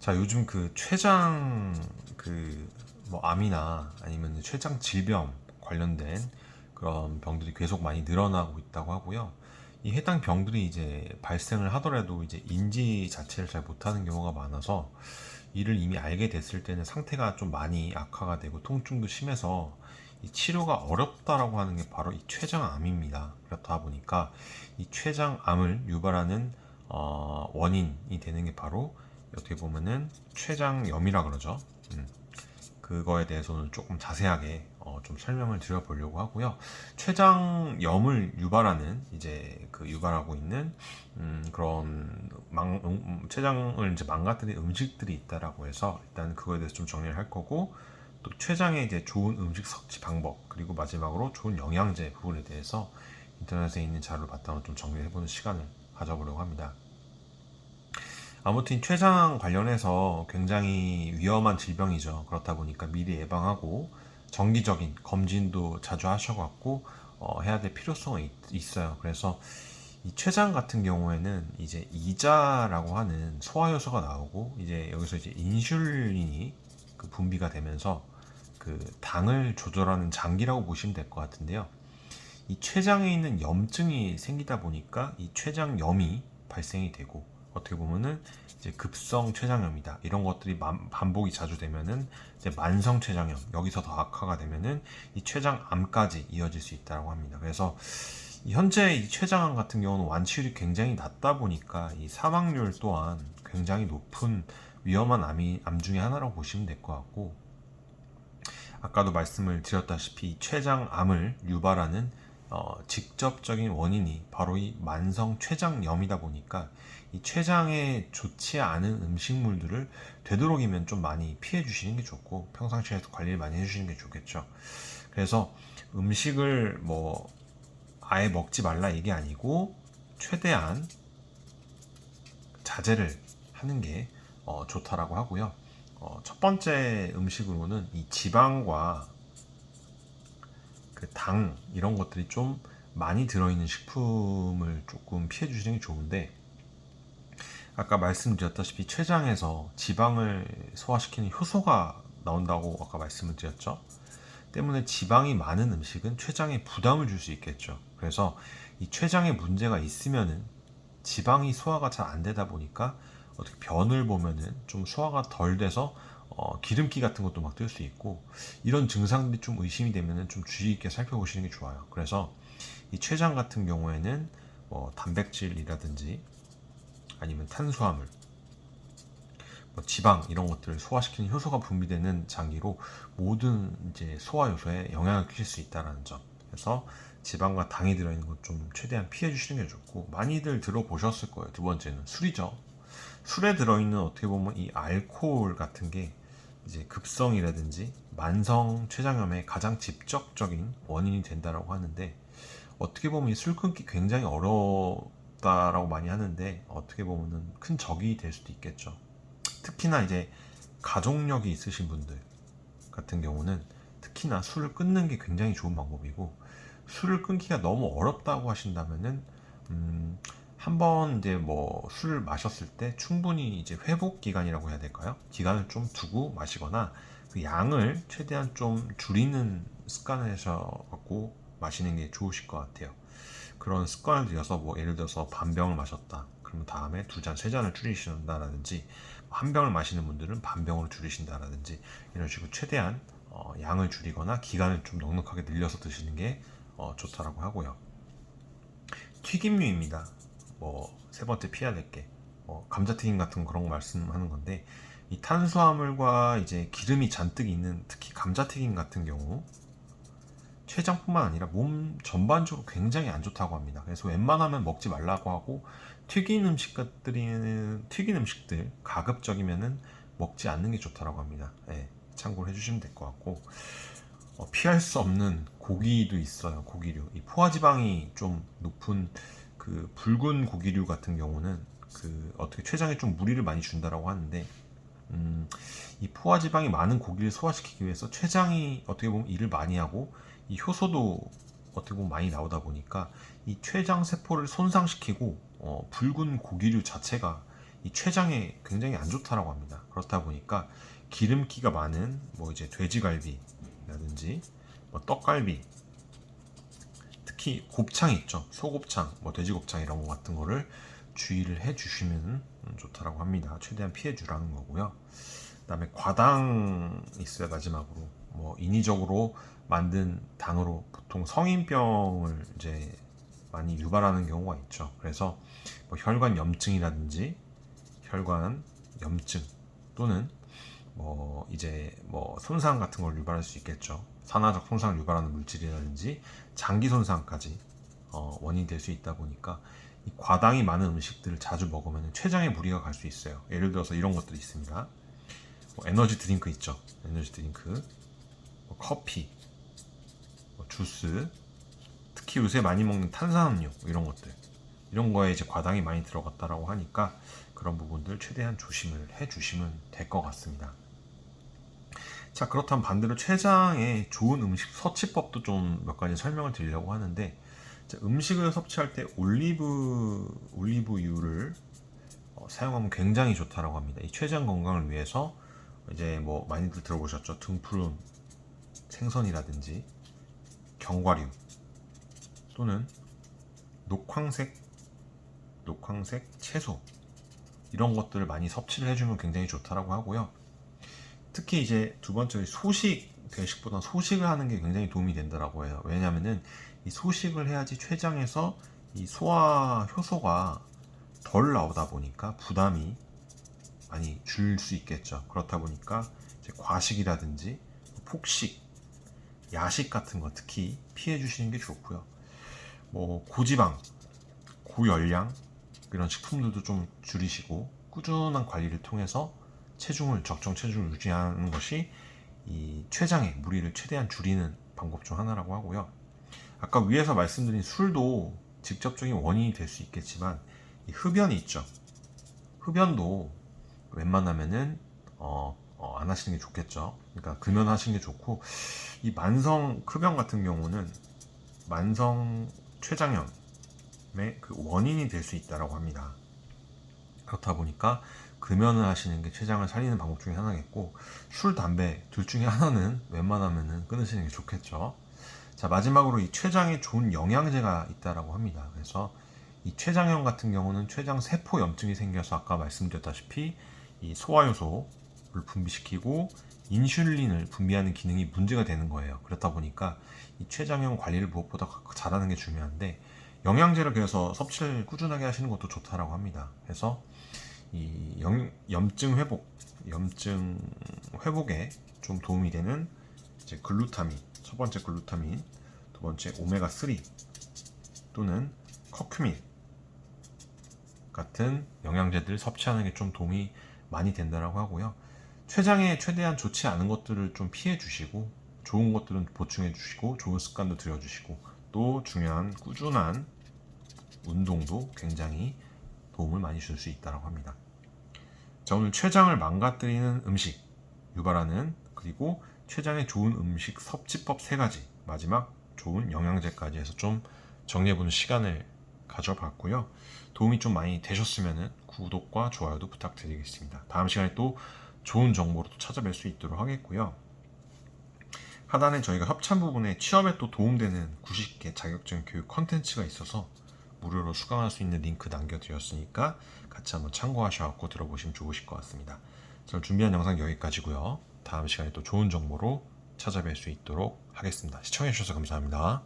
자, 요즘 그 췌장 그 뭐 암이나 아니면 췌장 질병 관련된 그런 병들이 계속 많이 늘어나고 있다고 하고요. 이 해당 병들이 이제 발생을 하더라도 이제 인지 자체를 잘 못하는 경우가 많아서 이를 이미 알게 됐을 때는 상태가 좀 많이 악화가 되고 통증도 심해서 이 치료가 어렵다라고 하는 게 바로 이 췌장암입니다. 그렇다 보니까 이 췌장암을 유발하는 원인이 되는 게 바로 어떻게 보면은 췌장염이라 그러죠. 그거에 대해서는 조금 자세하게 좀 설명을 드려보려고 하고요. 췌장염을 유발하는 이제 그 유발하고 있는 그런 췌장을 이제 망가뜨린 음식들이 있다라고 해서 일단 그거에 대해서 좀 정리를 할 거고, 또 췌장에 이제 좋은 음식 섭취 방법, 그리고 마지막으로 좋은 영양제 부분에 대해서 인터넷에 있는 자료를 바탕으로 좀 정리해보는 시간을 가져보려고 합니다. 아무튼 췌장 관련해서 굉장히 위험한 질병이죠. 그렇다 보니까 미리 예방하고 정기적인 검진도 자주 하셔갖고 해야 될 필요성이 있어요. 그래서 이 췌장 같은 경우에는 이제 이자라고 하는 소화 효소가 나오고, 이제 여기서 이제 인슐린이 그 분비가 되면서 그 당을 조절하는 장기라고 보시면 될 것 같은데요. 이 췌장에 있는 염증이 생기다 보니까 이 췌장염이 발생이 되고, 어떻게 보면은 이제 급성 췌장염이다 이런 것들이 반복이 자주 되면은 이제 만성 췌장염, 여기서 더 악화가 되면은 이 췌장암까지 이어질 수 있다고 합니다. 그래서 현재 이 췌장암 같은 경우는 완치율이 굉장히 낮다 보니까 이 사망률 또한 굉장히 높은 위험한 암 중에 하나라고 보시면 될 것 같고, 아까도 말씀을 드렸다시피 췌장암을 유발하는 직접적인 원인이 바로 이 만성 췌장염이다 보니까 이 췌장에 좋지 않은 음식물들을 되도록이면 좀 많이 피해 주시는 게 좋고, 평상시에도 관리를 많이 해 주시는 게 좋겠죠. 그래서 음식을 뭐 아예 먹지 말라 얘기 아니고 최대한 자제를 하는 게 좋다라고 하고요. 첫 번째 음식으로는 이 지방과 그 당 이런 것들이 좀 많이 들어있는 식품을 조금 피해 주시는 게 좋은데, 아까 말씀드렸다시피 췌장에서 지방을 소화시키는 효소가 나온다고 아까 말씀을 드렸죠. 때문에 지방이 많은 음식은 췌장에 부담을 줄 수 있겠죠. 그래서 이 췌장에 문제가 있으면은 지방이 소화가 잘 안 되다 보니까 어떻게 변을 보면은 좀 소화가 덜 돼서 기름기 같은 것도 막 뜰 수 있고, 이런 증상들이 좀 의심이 되면은 좀 주의 있게 살펴보시는 게 좋아요. 그래서 이 췌장 같은 경우에는 뭐 단백질이라든지 아니면 탄수화물, 뭐 지방 이런 것들을 소화시키는 효소가 분비되는 장기로 모든 이제 소화 요소에 영향을 끼칠 수 있다는 점. 그래서 지방과 당이 들어있는 것 좀 최대한 피해 주시는 게 좋고, 많이들 들어보셨을 거예요. 두 번째는 술이죠. 술에 들어있는 어떻게 보면 이 알코올 같은 게 이제 급성이라든지 만성 췌장염의 가장 직접적인 원인이 된다라고 하는데, 어떻게 보면 이 술 끊기 굉장히 어렵다라고 많이 하는데 어떻게 보면은 큰 적이 될 수도 있겠죠. 특히나 이제 가족력이 있으신 분들 같은 경우는 특히나 술을 끊는 게 굉장히 좋은 방법이고, 술을 끊기가 너무 어렵다고 하신다면은 한번 이제 뭐 술을 마셨을 때 충분히 이제 회복 기간이라고 해야 될까요? 기간을 좀 두고 마시거나 그 양을 최대한 좀 줄이는 습관을 하셔갖고 마시는 게 좋으실 것 같아요. 그런 습관을 들여서 뭐 예를 들어서 반 병을 마셨다. 그러면 다음에 두 잔, 세 잔을 줄이신다라든지, 한 병을 마시는 분들은 반 병으로 줄이신다라든지, 이런 식으로 최대한 양을 줄이거나 기간을 좀 넉넉하게 늘려서 드시는 게 좋다라고 하고요. 튀김류입니다. 뭐 세 번째 피해야 될 게 감자튀김 같은 그런 거 말씀하는 건데, 이 탄수화물과 이제 기름이 잔뜩 있는 특히 감자튀김 같은 경우 췌장뿐만 아니라 몸 전반적으로 굉장히 안 좋다고 합니다. 그래서 웬만하면 먹지 말라고 하고, 튀긴 음식들 가급적이면은 먹지 않는 게 좋다라고 합니다. 예, 참고를 해주시면 될 것 같고, 피할 수 없는 고기도 있어요. 고기류. 이 포화지방이 좀 높은 그 붉은 고기류 같은 경우는 그 어떻게 췌장에 좀 무리를 많이 준다라고 하는데, 이 포화지방이 많은 고기를 소화시키기 위해서 췌장이 어떻게 보면 일을 많이 하고, 이 효소도 어떻게 보면 많이 나오다 보니까 이 췌장 세포를 손상시키고 붉은 고기류 자체가 이 췌장에 굉장히 안 좋다라고 합니다. 그렇다 보니까 기름기가 많은 뭐 이제 돼지갈비라든지 뭐 떡갈비, 특히 곱창 있죠. 소곱창, 뭐 돼지곱창 이런 거 같은 거를 주의를 해주시면 좋다라고 합니다. 최대한 피해주라는 거고요. 그다음에 과당 있어요. 마지막으로 뭐 인위적으로 만든 당으로 보통 성인병을 이제 많이 유발하는 경우가 있죠. 그래서 뭐 혈관 염증이라든지 혈관 염증 또는 뭐 이제 뭐 손상 같은 걸 유발할 수 있겠죠. 산화적 손상을 유발하는 물질이라든지 장기 손상까지 원인이 될 수 있다 보니까 이 과당이 많은 음식들을 자주 먹으면 췌장에 무리가 갈 수 있어요. 예를 들어서 이런 것들이 있습니다. 뭐 에너지 드링크 있죠. 에너지 드링크, 뭐 커피, 뭐 주스, 특히 요새 많이 먹는 탄산음료 이런 것들, 이런 거에 이제 과당이 많이 들어갔다라고 하니까 그런 부분들 최대한 조심을 해주시면 될 것 같습니다. 자, 그렇다면 반대로 췌장에 좋은 음식 섭취법도 좀 몇 가지 설명을 드리려고 하는데, 음식을 섭취할 때 올리브유를 사용하면 굉장히 좋다라고 합니다. 이 췌장 건강을 위해서 이제 뭐 많이들 들어보셨죠? 등푸른 생선이라든지 견과류 또는 녹황색 채소 이런 것들을 많이 섭취를 해주면 굉장히 좋다라고 하고요. 특히 이제 두 번째 대식보다 소식을 하는 게 굉장히 도움이 된다라고 해요. 왜냐하면은 이 소식을 해야지 췌장에서 이 소화 효소가 덜 나오다 보니까 부담이 많이 줄 수 있겠죠. 그렇다 보니까 이제 과식이라든지 폭식, 야식 같은 거 특히 피해 주시는 게 좋고요. 뭐 고지방, 고열량 이런 식품들도 좀 줄이시고 꾸준한 관리를 통해서 적정 체중을 유지하는 것이 이 췌장의 무리를 최대한 줄이는 방법 중 하나라고 하고요. 아까 위에서 말씀드린 술도 직접적인 원인이 될 수 있겠지만 이 흡연이 있죠. 흡연도 웬만하면은 안 하시는 게 좋겠죠. 그러니까 금연하시는 게 좋고, 이 만성 흡연 같은 경우는 만성 췌장염의 그 원인이 될 수 있다고 합니다. 그렇다 보니까 금연을 하시는 게 췌장을 살리는 방법 중에 하나겠고, 술, 담배 둘 중에 하나는 웬만하면은 끊으시는 게 좋겠죠. 자, 마지막으로 이 췌장에 좋은 영양제가 있다라고 합니다. 그래서 이 췌장염 같은 경우는 췌장 세포 염증이 생겨서 아까 말씀드렸다시피 이 소화효소를 분비시키고 인슐린을 분비하는 기능이 문제가 되는 거예요. 그렇다 보니까 이 췌장염 관리를 무엇보다 잘하는 게 중요한데, 영양제를 그래서 섭취를 꾸준하게 하시는 것도 좋다라고 합니다. 그래서 이 염증 회복에 좀 도움이 되는 이제 글루타민, 첫 번째 글루타민, 두 번째 오메가3 또는 커큐민 같은 영양제들 섭취하는 게 좀 도움이 많이 된다라고 하고요. 췌장에 최대한 좋지 않은 것들을 좀 피해 주시고 좋은 것들은 보충해 주시고 좋은 습관도 들여주시고, 또 중요한 꾸준한 운동도 굉장히 도움을 많이 줄 수 있다고 합니다. 자, 오늘 췌장을 망가뜨리는 음식 유발하는, 그리고 췌장에 좋은 음식 섭취법 3가지, 마지막 좋은 영양제까지 해서 좀 정리해보는 시간을 가져봤고요. 도움이 좀 많이 되셨으면 구독과 좋아요도 부탁드리겠습니다. 다음 시간에 또 좋은 정보로 또 찾아뵐 수 있도록 하겠고요. 하단에 저희가 협찬 부분에 취업에 또 도움되는 90개 자격증 교육 컨텐츠가 있어서 무료로 수강할 수 있는 링크 남겨드렸으니까 같이 한번 참고하셔서 들어보시면 좋으실 것 같습니다. 저는 준비한 영상 여기까지고요. 다음 시간에 또 좋은 정보로 찾아뵐 수 있도록 하겠습니다. 시청해주셔서 감사합니다.